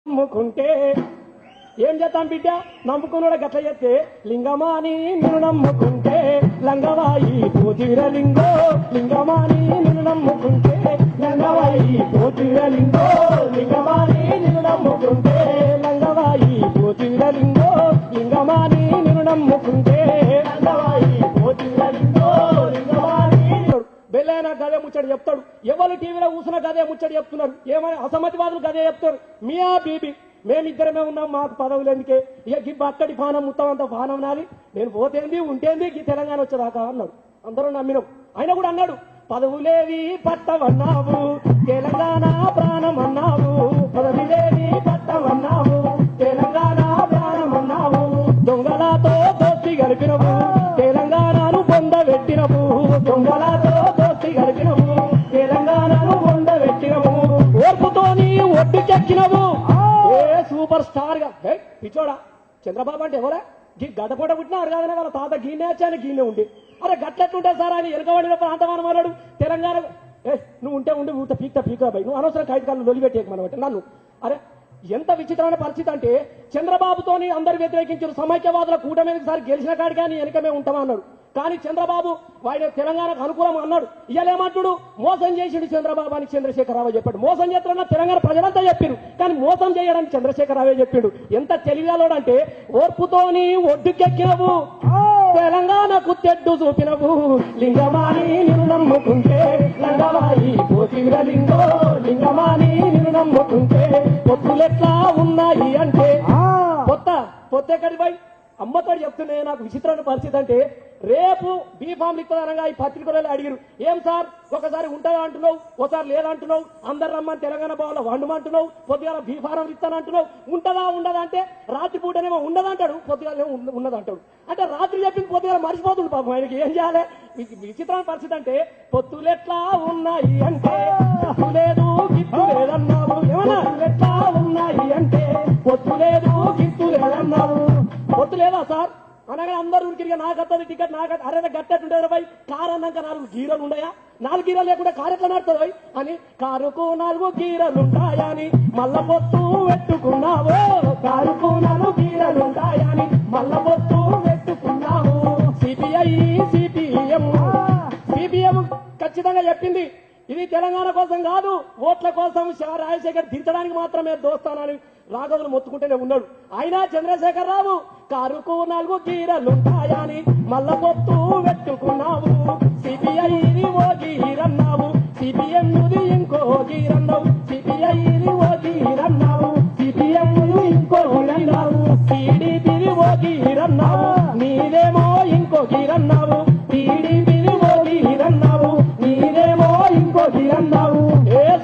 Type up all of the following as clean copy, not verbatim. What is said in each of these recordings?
నమ్ముకుంటే ఏం చేద్దాం బిడ్డ నమ్ముకున్నాడు గట్ల చేస్తే లింగమాని నిన్ను నమ్ముకుంటే లంగవాయి పోతిరలింగో లింగమాని నిన్ను నమ్ముకుంటే లంగవాయి పోతిరలింగో లింగమాని నిన్ను నమ్ముకుంటే లంగవాయి పోతిరలింగో లింగమాని నిన్ను నమ్ముకుంటే లంగవాయి పోతిరలింగో లింగమాని బెల్లైనా గదే ముచ్చడి చెప్తాడు. ఎవరు టీవీలో కూర్చున్న గదే ముచ్చడి చెప్తున్నారు. ఏమైనా అసమ్మతివాదులు గదే చెప్తారు. మియా బీబీ మేమిద్దరమే ఉన్నాం, మాకు పదవులు ఎందుకే, ఇక అక్కడి పానం మొత్తం అంత పానం నాది, నేను పోతేంది ఉంటేంది ఈ తెలంగాణ వచ్చేదాకా అన్నాడు. అందరూ నమ్మినాం. ఆయన కూడా అన్నాడు, పదవులేవి పట్టవన్నావు తెలంగాణ ప్రాణం అన్నావు, పదవిలేవి పట్టవన్నావు తెలంగాణ ప్రాణం అన్నావు, దొంగలతో దోస్తి గడిపినవు తెలంగాణను పొందబెట్టినవు, దొంగలతో దోస్తి గడిపినవు తెలంగాణను పొందబెట్టినవు, ఓర్పుతోని ఒడ్డు చెక్కినవు. సూపర్ స్టార్ గా పిచ్చోడా చంద్రబాబు అంటే ఎవరా? గీ గడ్డపూట పుట్టినాడు కాదనే వాళ్ళ తాత గీనే వచ్చాను గీనే ఉండి, అరే గట్లెట్టుంటే సార్ ఆయన ఎనకబడిన ప్రాంతం మాట్లాడు తెలంగాణ. నువ్వు ఉంటే ఉండి ఊట పీక్తా బై, నువ్వు అనవసరం కాగితాలను లొలిపెట్టేక మనబట్టి నన్ను. అరే ఎంత విచిత్రమైన పరిస్థితి అంటే చంద్రబాబుతోని అందరు వ్యతిరేకించారు. సమైక్యవాదుల కూటమి సార్ గెలిచిన కాడి కానీ వెనకమే ఉంటామా అన్నాడు. కానీ చంద్రబాబు వాడి తెలంగాణకు అనుకూలం అన్నాడు. ఇయ్యలేమంటుడు మోసం చేసిండు చంద్రబాబు అని చంద్రశేఖరరావు చెప్పాడు. మోసం చేస్తున్నా తెలంగాణ ప్రజలంతా చెప్పారు, కానీ మోసం చేయడానికి చంద్రశేఖరరావే చెప్పాడు. ఎంత తెలివిగాలోడంటే ఓర్పుతోని ఒడ్డుకెక్కినవు తెలంగాణకు తెడ్డు చూపినవు, లింగమాని నిన్ను నమ్ముకుంటే లంగవాయి పోతిరలింగో లింగమాని నిన్ను నమ్ముకుంటే పొత్తులెట్లా ఉన్నాయి అంటే పొత్తెక్కడి పోయి అమ్మతోడు చెప్తున్నాయి. నాకు విచిత్రమైన పరిస్థితి అంటే రేపు బీఫామ్లు ఇస్తారనగా ఈ పత్రికలలో అడిగారు, ఏం సార్ ఒకసారి ఉంటుందా అంటున్నావు, ఒకసారి లేదంటున్నావు, అందరు రమ్మని తెలంగాణ భవన్లో వండమంటున్నావు, పొద్దుగా బీఫారం ఇస్తానంటున్నావు, ఉంటుందా ఉండదా అంటే రాత్రి పూటనేమో ఉండదంటాడు, పొద్దుగాలేమో ఉన్నదంటాడు. అంటే రాత్రి చెప్పింది పొద్దుగా మర్చిపోతుంది పాపం. ఆయనకి ఏం చేయాలి? విచిత్రమైన పరిస్థితి అంటే పొత్తులెట్లా ఉన్నాయి అంటే పొత్తు లేదు గిత్తు లేదన్నావు, ఏమన్నా ఎట్లా ఉన్నాయి అంటే పొత్తు లేదు గిత్తు లేదన్నావు. పొత్తు లేదా సార్ అనగా అందరూ ఉరికిరిగా నాకు వస్తుంది టికెట్ నాకు అరే గట్టెట్టుంటే పోయి కారు అన్నాక 4 గీరలు ఉన్నాయా, 4 గీరలు లేకుండా కారు ఎట్లా నడుతుంది అని, కారుకు 4 గీరలుంటాయని మల్ల పొత్తు పెట్టుకున్నావు, కారుకు 4 గీరలుంటాయని మల్ల పొత్తు పెట్టుకున్నావు. సిపిఐ సిపిఎం ఖచ్చితంగా చెప్పింది, ఇది తెలంగాణ కోసం కాదు, ఓట్ల కోసం రాజశేఖర్ దించడానికి మాత్రమే దోస్తానని రాఘవులు మొత్తుకుంటూనే ఉన్నాడు. అయినా చంద్రశేఖరరావు కారుకు 4 గీరలుంటాయని మల్ల పొత్తు పెట్టుకున్నావు. సిపిఐని ఓ గీరన్నావు, సిపిఎం ఇంకో గీరన్నావు, సిపిఐని ఓ గీరన్నావు, సిపిఎం ఇంకో గీరన్నావు, టీడీపీని ఓ గీరన్నావు, నీదేమో ఇంకో గీరన్నావు, టీడీపీని ఓ గీరన్నావు, నీదేమో ఇంకో గీరన్నావు.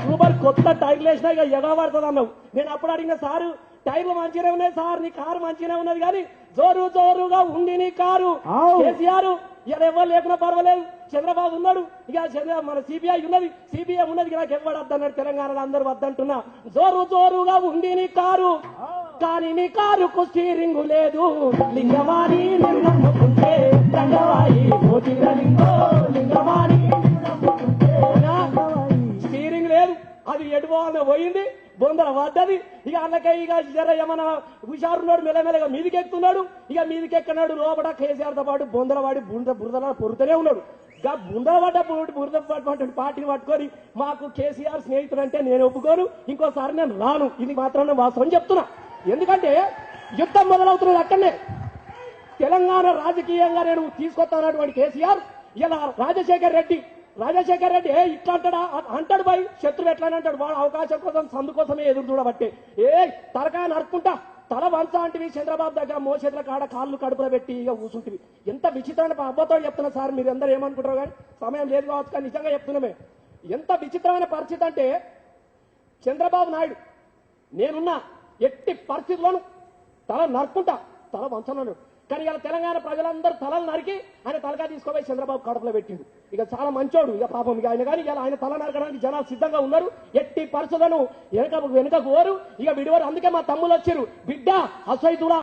సూపర్ కొత్త టైర్లు వేసినా ఇక ఎగబడుతుంది అన్నావు. నేను అప్పుడు అడిగిన సారు టైర్లు మంచిగానే ఉన్నాయి సార్, నీ కారు మంచిగానే ఉన్నది కానీ జోరుగా ఉంది నీ కారు. కేసీఆర్ ఇక ఎవరు లేకున్నా పర్వాలేదు, చంద్రబాబు ఉన్నాడు, ఇక మన సిబిఐ ఉన్నది, సిబిఐ ఉన్నది, నాకు ఎవరు వద్దన్నాడు, తెలంగాణలో అందరూ వద్దంటున్నా. జోరుగా ఉంది నీ కారు, కానీ నీ కారుకు స్టీరింగ్ లేదు, లింగమాని నిన్ను నమ్ముకుంటే లంగవాయి పోతిరలింగో లింగమాని స్టీరింగ్ లేదు, అది ఎటుపోవాలని పోయింది, బొందల పడ్డది. ఇక అందుకే ఇక జర ఏమన్నా హుషారున్నాడు, మెల్లమెల్లగా మీదికెక్కుతున్నాడు. ఇక మీదికెక్కన్నాడు లోపల కేసీఆర్తో పాటు బొందల వాడి బురదలా పొరుతూనే ఉన్నాడు. ఇక బుందల పడ్డ బురద పట్టినటువంటి పార్టీని పట్టుకొని మాకు కేసీఆర్ స్నేహితుడు అంటే నేను ఒప్పుకోను, ఇంకోసారి నేను రాను, ఇది మాత్రం నేను వాస్తవం చెప్తున్నా. ఎందుకంటే యుద్ధం మొదలవుతున్నది అక్కడనే. తెలంగాణ రాజకీయంగా నేను తీసుకొస్తానటువంటి కేసీఆర్ ఇలా రాజశేఖర్ రెడ్డి ఇట్లా అంటాడు బై శత్రువు ఎట్లా అంటాడు, వాడు అవకాశం కోసం సందు కోసమే ఎదురు చూడబట్టే తలకాయ నడుపుకుంటా తల వంచ అంటివి చంద్రబాబు దగ్గర మోచేతుల కాడ కాళ్ళు కడుపులో పెట్టి ఇక కూర్చుంటివి. ఎంత విచిత్రమైన అబ్బతో చెప్తున్నా సార్, మీరు అందరూ ఏమనుకుంటారు కానీ సమయం లేదు కావచ్చు, కానీ నిజంగా చెప్తున్నామే. ఎంత విచిత్రమైన పరిస్థితి అంటే చంద్రబాబు నాయుడు నేనున్నా ఎట్టి పరిస్థితుల్లోనూ తల నరుకుంటా తల వంచనన్నాడు. కానీ ఇలా తెలంగాణ ప్రజలందరూ తలలు నరికి ఆయన తలగా తీసుకోపోయి చంద్రబాబు కడుపులో పెట్టిండు. ఇక చాలా మంచోడు ఇక పాపం ఇక ఆయన, కానీ ఇలా ఆయన తల నరకడానికి జనాలు సిద్ధంగా ఉన్నారు. ఎట్టి పరిస్థితులను వెనుకకు ఓరు ఇక విడివారు. అందుకే మా తమ్ములు వచ్చారు, బిడ్డ అసైతుడా